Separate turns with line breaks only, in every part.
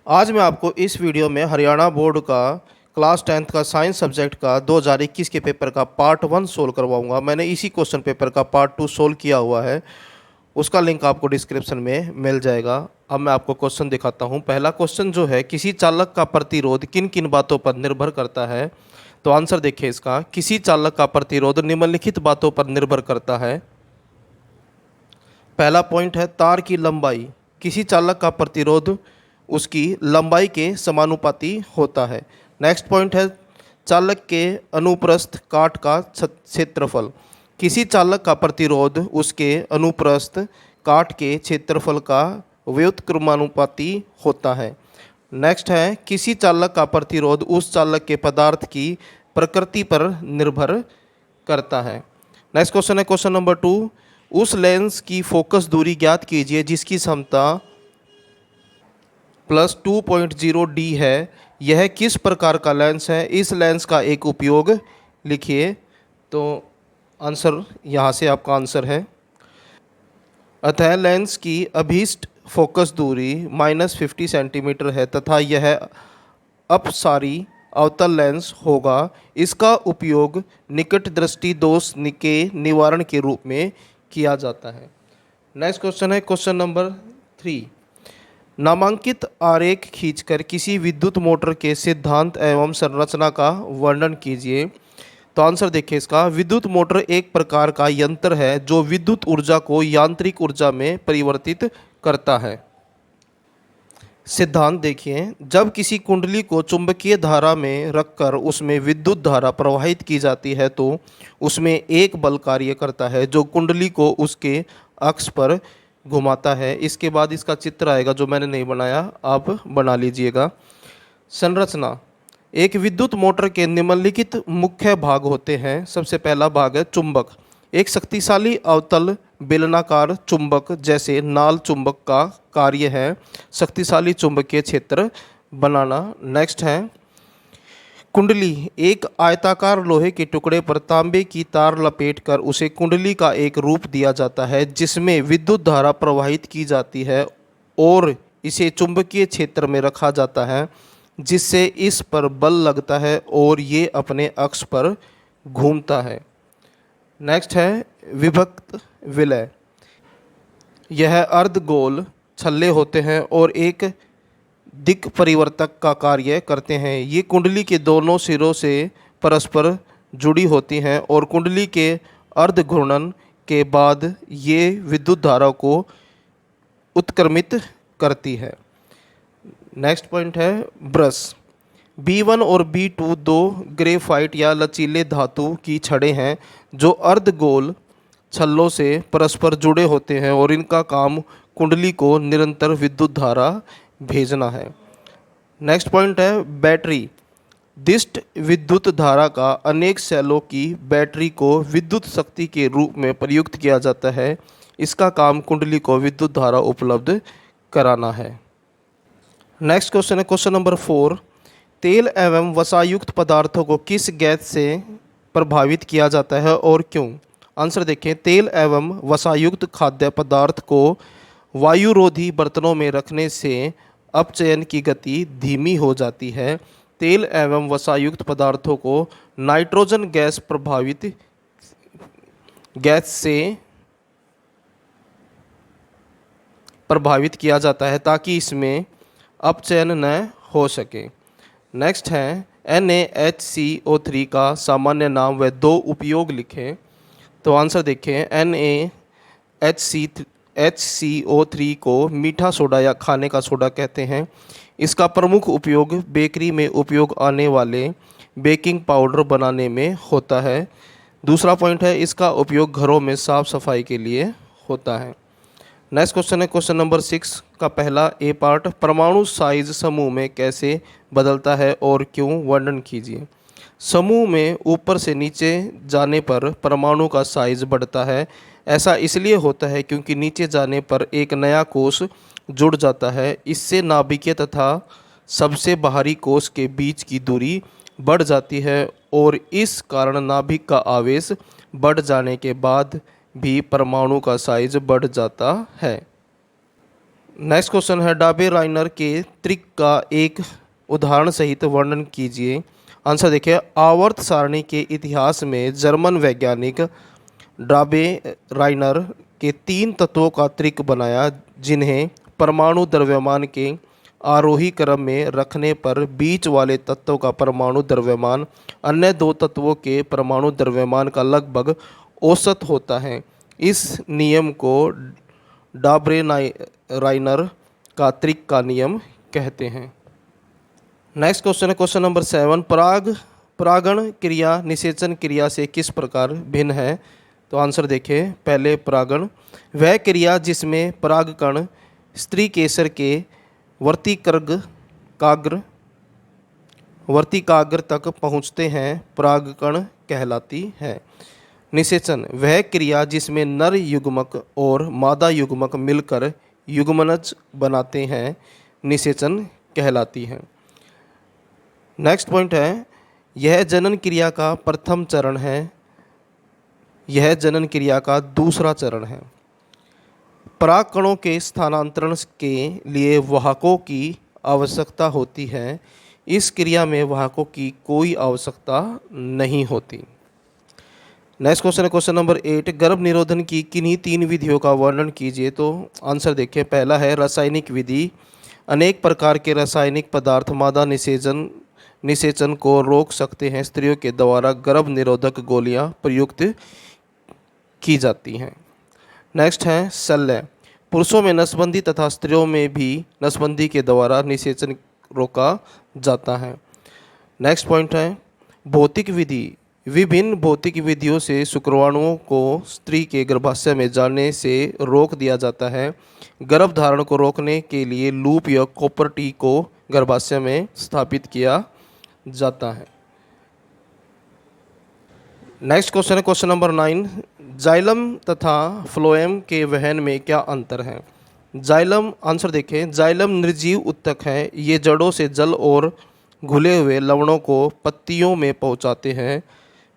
आज मैं आपको इस वीडियो में हरियाणा बोर्ड का क्लास 10th का साइंस सब्जेक्ट का 2021 के पेपर का पार्ट 1 सोल्व करवाऊंगा। मैंने इसी क्वेश्चन पेपर का पार्ट 2 सोल्व किया हुआ है, उसका लिंक आपको डिस्क्रिप्शन में मिल जाएगा। अब मैं आपको क्वेश्चन दिखाता हूं। पहला क्वेश्चन जो है, किसी चालक का प्रतिरोध किन किन बातों पर निर्भर करता है। तो आंसर देखिए इसका, किसी चालक का प्रतिरोध निम्नलिखित बातों पर निर्भर करता है। पहला पॉइंट है तार की लंबाई। किसी चालक का प्रतिरोध उसकी लंबाई के समानुपाती होता है। नेक्स्ट पॉइंट है चालक के अनुप्रस्थ काट का क्षेत्रफल। किसी चालक का प्रतिरोध उसके अनुप्रस्थ काट के क्षेत्रफल का व्युत्क्रमानुपाती होता है। नेक्स्ट है किसी चालक का प्रतिरोध उस चालक के पदार्थ की प्रकृति पर निर्भर करता है। नेक्स्ट क्वेश्चन है क्वेश्चन नंबर 2, उस लेंस की फोकस दूरी ज्ञात कीजिए जिसकी क्षमता +2.0 d है। यह किस प्रकार का लेंस है। इस लेंस का एक उपयोग लिखिए। तो आंसर यहाँ से आपका आंसर है। अतः लेंस की अभीष्ट फोकस दूरी -50 सेंटीमीटर है तथा यह अपसारी अवतल लेंस होगा। इसका उपयोग निकट दृष्टि दोष के निवारण के रूप में किया जाता है। नेक्स्ट क्वेश्चन है क्वेश्चन नंबर 3, नामांकित आरेख खींचकर किसी विद्युत मोटर के सिद्धांत एवं संरचना का वर्णन कीजिए। तो आंसर देखिए इसका, विद्युत मोटर एक प्रकार का यंत्र है जो विद्युत ऊर्जा को यांत्रिक ऊर्जा में परिवर्तित करता है। सिद्धांत देखिए, जब किसी कुंडली को चुंबकीय धारा में रखकर उसमें विद्युत धारा प्रवाहित की जाती है तो उसमें एक बल कार्य करता है जो कुंडली को उसके अक्ष पर घुमाता है। इसके बाद इसका चित्र आएगा जो मैंने नहीं बनाया, आप बना लीजिएगा। संरचना, एक विद्युत मोटर के निम्नलिखित मुख्य भाग होते हैं। सबसे पहला भाग है चुंबक। एक शक्तिशाली अवतल बेलनाकार चुंबक जैसे नाल चुंबक का कार्य है शक्तिशाली चुंबकीय क्षेत्र बनाना। नेक्स्ट है कुंडली, एक आयताकार लोहे के टुकड़े पर तांबे की तार लपेटकर उसे कुंडली का एक रूप दिया जाता है जिसमें विद्युत धारा प्रवाहित की जाती है और इसे चुंबकीय क्षेत्र में रखा जाता है जिससे इस पर बल लगता है और ये अपने अक्ष पर घूमता है। नेक्स्ट है विभक्त विलय, यह अर्धगोल छल्ले होते हैं और एक दिक् परिवर्तक का कार्य करते हैं। ये कुंडली के दोनों सिरों से परस्पर जुड़ी होती हैं और कुंडली के अर्ध घूर्णन के बाद ये विद्युत धारा को उत्क्रमित करती है। नेक्स्ट पॉइंट है ब्रश। B1 और B2 दो ग्रेफाइट या लचीले धातु की छड़ें हैं जो अर्धगोल छल्लों से परस्पर जुड़े होते हैं और इनका काम कुंडली को निरंतर विद्युत धारा भेजना है। नेक्स्ट पॉइंट है बैटरी। दिष्ट विद्युत धारा का अनेक सेलों की बैटरी को विद्युत शक्ति के रूप में प्रयुक्त किया जाता है। इसका काम कुंडली को विद्युत धारा उपलब्ध कराना है। नेक्स्ट क्वेश्चन है क्वेश्चन नंबर 4, तेल एवं वसायुक्त पदार्थों को किस गैस से प्रभावित किया जाता है और क्यों। आंसर देखें, तेल एवं वसायुक्त खाद्य पदार्थ को वायुरोधी बर्तनों में रखने से अपचयन की गति धीमी हो जाती है। तेल एवं वसायुक्त पदार्थों को नाइट्रोजन गैस प्रभावित गैस से प्रभावित किया जाता है ताकि इसमें अपचयन न हो सके। नेक्स्ट है NaHCO3 का सामान्य नाम व दो उपयोग लिखें। तो आंसर देखें, NaHCO3 को मीठा सोडा या खाने का सोडा कहते हैं। इसका प्रमुख उपयोग बेकरी में उपयोग आने वाले बेकिंग पाउडर बनाने में होता है। दूसरा पॉइंट है इसका उपयोग घरों में साफ सफाई के लिए होता है। नेक्स्ट क्वेश्चन है क्वेश्चन नंबर 6 का पहला ए पार्ट, परमाणु साइज समूह में कैसे बदलता है और क्यों, वर्णन कीजिए। समूह में ऊपर से नीचे जाने पर परमाणु का साइज बढ़ता है। ऐसा इसलिए होता है क्योंकि नीचे जाने पर एक नया कोष जुड़ जाता है। इससे नाभिकीय तथा सबसे बाहरी कोष के बीच की दूरी बढ़ जाती है और इस कारण नाभिक का आवेश बढ़ जाने के बाद भी परमाणु का साइज बढ़ जाता है। नेक्स्ट क्वेश्चन है डाबे राइनर के त्रिक का एक उदाहरण सहित वर्णन कीजिए। आंसर देखिए, आवर्त सारणी के इतिहास में जर्मन वैज्ञानिक डाबे राइनर के 3 तत्वों का त्रिक बनाया, जिन्हें परमाणु द्रव्यमान के आरोही क्रम में रखने पर बीच वाले तत्व का परमाणु द्रव्यमान अन्य 2 तत्वों के परमाणु द्रव्यमान का लगभग औसत होता है। इस नियम को डाबरे राइनर का त्रिक का नियम कहते हैं। नेक्स्ट क्वेश्चन है क्वेश्चन नंबर 7, परागण क्रिया निषेचन क्रिया से किस प्रकार भिन्न है। तो आंसर देखिए, पहले परागण वह क्रिया जिसमें परागकण स्त्री केसर के वर्तिकाग्र तक पहुँचते हैं, परागकण कहलाती है। निषेचन वह क्रिया जिसमें नर युग्मक और मादा युग्मक मिलकर युग्मनज बनाते हैं, निषेचन कहलाती है। नेक्स्ट पॉइंट है, यह जनन क्रिया का प्रथम चरण है, यह जनन क्रिया का दूसरा चरण है। परागकणों के स्थानांतरण के लिए वाहकों की आवश्यकता होती है, इस क्रिया में वाहकों की कोई आवश्यकता नहीं होती। नेक्स्ट क्वेश्चन है क्वेश्चन नंबर 8, गर्भ निरोधन की किन्हीं 3 विधियों का वर्णन कीजिए। तो आंसर देखिए, पहला है रासायनिक विधि, अनेक प्रकार के रासायनिक पदार्थ मादा निषेचन को रोक सकते हैं, स्त्रियों के द्वारा गर्भ निरोधक गोलियां प्रयुक्त की जाती हैं। नेक्स्ट है शल्य, पुरुषों में नसबंदी तथा स्त्रियों में भी नसबंदी के द्वारा निषेचन रोका जाता है। नेक्स्ट पॉइंट है भौतिक विधि, विभिन्न भौतिक विधियों से शुक्राणुओं को स्त्री के गर्भाशय में जाने से रोक दिया जाता है। गर्भधारण को रोकने के लिए लूप या कॉपर टी को गर्भाशय में स्थापित किया जाता है। नेक्स्ट क्वेश्चन है क्वेश्चन नंबर 9, जाइलम तथा फ्लोएम के वहन में क्या अंतर है। जाइलम, आंसर देखें, जाइलम निर्जीव उत्तक है, ये जड़ों से जल और घुले हुए लवणों को पत्तियों में पहुंचाते हैं।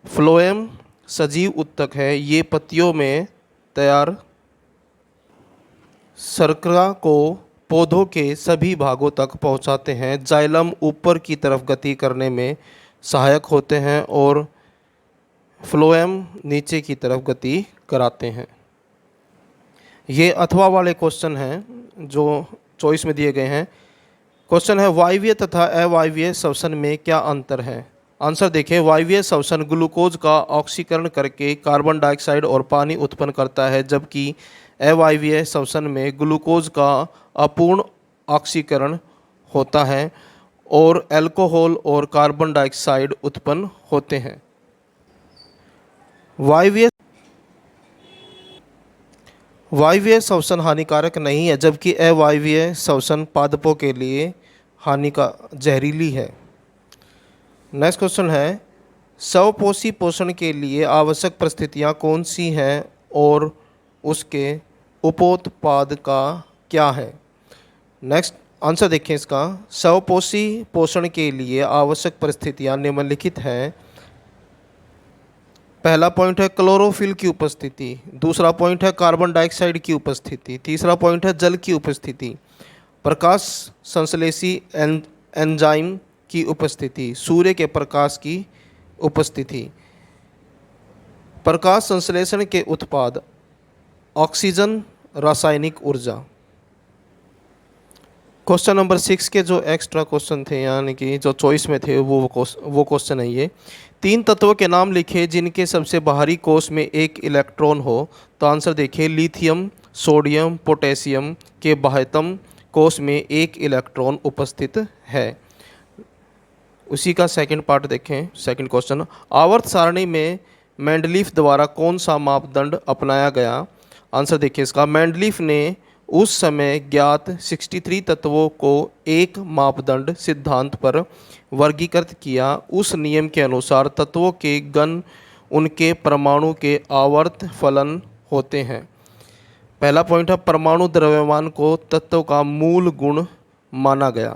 फ्लोएम सजीव उत्तक है, ये पत्तियों में तैयार शर्करा को पौधों के सभी भागों तक पहुंचाते हैं। जाइलम ऊपर की तरफ गति करने में सहायक होते हैं और फ्लोएम नीचे की तरफ गति कराते हैं। ये अथवा वाले क्वेश्चन हैं जो चॉइस में दिए गए हैं। क्वेश्चन है वायवीय तथा अवायवीय श्वसन में क्या अंतर है। आंसर देखें, वायवीय श्वसन ग्लूकोज का ऑक्सीकरण करके कार्बन डाइऑक्साइड और पानी उत्पन्न करता है, जबकि अवायवीय श्वसन में ग्लूकोज का अपूर्ण ऑक्सीकरण होता है और अल्कोहल और कार्बन डाइऑक्साइड उत्पन्न होते हैं। वायवीय श्वसन हानिकारक नहीं है, जबकि अवायवीय श्वसन पादपों के लिए जहरीली है। नेक्स्ट क्वेश्चन है स्वपोषी पोषण के लिए आवश्यक परिस्थितियां कौन सी हैं और उसके उपोत्पाद का क्या है। नेक्स्ट आंसर देखें इसका, स्वपोषी पोषण के लिए आवश्यक परिस्थितियां निम्नलिखित हैं। पहला पॉइंट है क्लोरोफिल की उपस्थिति, दूसरा पॉइंट है कार्बन डाइऑक्साइड की उपस्थिति, तीसरा पॉइंट है जल की उपस्थिति, प्रकाश संश्लेषी एंजाइम की उपस्थिति, सूर्य के प्रकाश की उपस्थिति, प्रकाश संश्लेषण के उत्पाद, ऑक्सीजन, रासायनिक ऊर्जा। क्वेश्चन नंबर 6 के जो एक्स्ट्रा क्वेश्चन थे यानी कि जो चॉइस में थे वो क्वेश्चन है ये। 3 तत्वों के नाम लिखे जिनके सबसे बाहरी कोष में एक इलेक्ट्रॉन हो। तो आंसर देखिए, लिथियम, सोडियम, पोटेशियम के बाह्यतम कोष में एक इलेक्ट्रॉन उपस्थित है। उसी का सेकंड पार्ट देखें, सेकंड क्वेश्चन, आवर्त सारणी में मेंडलीफ द्वारा कौन सा मापदंड अपनाया गया। आंसर देखिए इसका, मेंडलीफ ने उस समय ज्ञात 63 तत्वों को एक मापदंड सिद्धांत पर वर्गीकृत किया। उस नियम के अनुसार तत्वों के गण उनके परमाणु के आवर्त फलन होते हैं। पहला पॉइंट है परमाणु द्रव्यमान को तत्व का मूल गुण माना गया।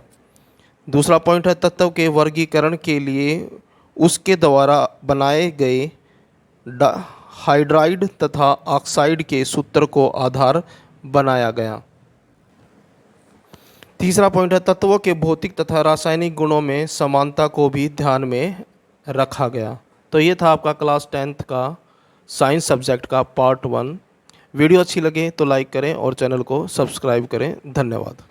दूसरा पॉइंट है तत्व के वर्गीकरण के लिए उसके द्वारा बनाए गए हाइड्राइड तथा ऑक्साइड के सूत्र को आधार बनाया गया। तीसरा पॉइंट है तत्वों के भौतिक तथा रासायनिक गुणों में समानता को भी ध्यान में रखा गया। तो ये था आपका क्लास 10th का साइंस सब्जेक्ट का पार्ट 1। वीडियो अच्छी लगे तो लाइक करें और चैनल को सब्सक्राइब करें। धन्यवाद।